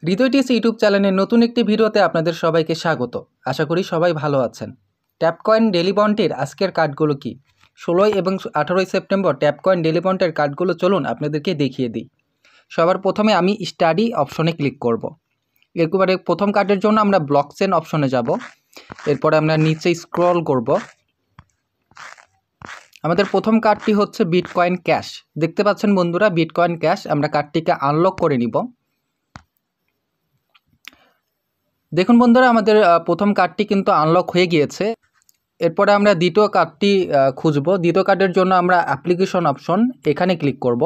হৃদয় T S YouTube চ্যানেলের নতুন একটি ভিডিওতে আপনাদের সবাইকে স্বাগত। আশা করি সবাই ভালো আছেন। ট্যাপকয়েন ডেলি বন্ডের আজকের কার্ডগুলো কি? 16 এবং 18 সেপ্টেম্বর ট্যাপকয়েন ডেলি বন্ডের কার্ডগুলো চলুন আপনাদেরকে দেখিয়ে দিই। সবার প্রথমে আমি স্টাডি অপশনে ক্লিক করব। এরপরে প্রথম কার্ডের জন্য আমরা ব্লকচেন অপশনে যাব। এরপরে আমরা নিচে স্ক্রল করব। আমাদের প্রথম কার্ডটি হচ্ছে বিটকয়েন ক্যাশ। দেখতে পাচ্ছেন বন্ধুরা, বিটকয়েন ক্যাশ। আমরা কার্ডটিকে আনলক করে নিব। দেখুন বন্ধুরা, আমাদের প্রথম কার্ডটি কিন্তু আনলক হয়ে গিয়েছে। এরপরে আমরা দ্বিতীয় কার্ডটি খুঁজব। দ্বিতীয় কার্ডের জন্য আমরা অ্যাপ্লিকেশন অপশন এখানে ক্লিক করব।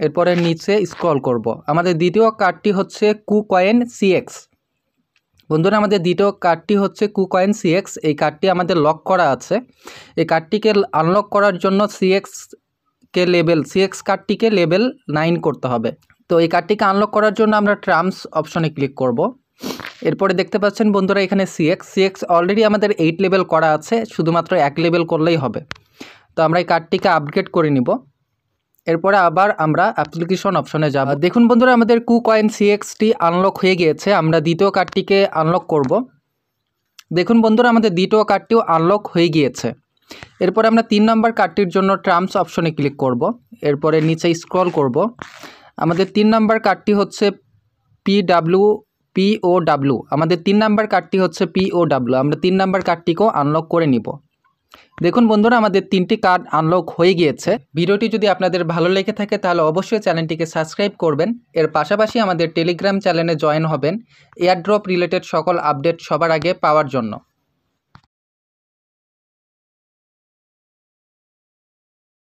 এরপরে নিচে স্ক্রল করব। আমাদের দ্বিতীয় কার্ডটি হচ্ছে কুকয়েন সিএক্স। বন্ধুরা, আমাদের দ্বিতীয় কার্ডটি হচ্ছে কুকয়েন সিএক্স। এই কার্ডটি আমাদের লক করা আছে। এই কার্ডটিকে আনলক করার জন্য সিএক্স কার্ডটিকে লেভেল 9 করতে হবে। তো এই কার্ডটিকে আনলক করার জন্য আমরা টার্মস অপশনে ক্লিক করব। এরপরে দেখতে পাচ্ছেন বন্ধুরা, এখানে সিএক্স অলরেডি আমাদের 8 লেভেল করা আছে, শুধুমাত্র 1 লেভেল করলেই হবে। তো আমরা এই কার্ডটিকে আপগ্রেড করে নিব। এরপরে আবার আমরা অ্যাপ্লিকেশন অপশনে যাব। দেখুন বন্ধুরা, আমাদের কুকয়েন সিএক্সটি আনলক হয়ে গিয়েছে। আমরা দ্বিতীয় কার্ডটিকে আনলক করব। দেখুন বন্ধুরা, আমাদের দ্বিতীয় কার্ডটিও আনলক হয়ে গিয়েছে। এরপরে আমরা 3 নম্বর কার্ডটির জন্য টার্মস অপশনে ক্লিক করব। এরপরে নিচে স্ক্রল করব। আমাদের 3 নম্বর কার্ডটি হচ্ছে পিওডাব্লিউ। আমাদের 3 নাম্বার কার্ডটি হচ্ছে পিওডাব্লিউ। আমরা 3 নাম্বার কার্ডটিকেও আনলক করে নিব। দেখুন বন্ধুরা, আমাদের 3টি কার্ড আনলক হয়ে গিয়েছে। ভিডিওটি যদি আপনাদের ভালো লেগে থাকে তাহলে অবশ্যই চ্যানেলটিকে সাবস্ক্রাইব করবেন। এর পাশাপাশি আমাদের টেলিগ্রাম চ্যানেলে জয়েন হবেন এয়ারড্রপ রিলেটেড সকল আপডেট সবার আগে পাওয়ার জন্য।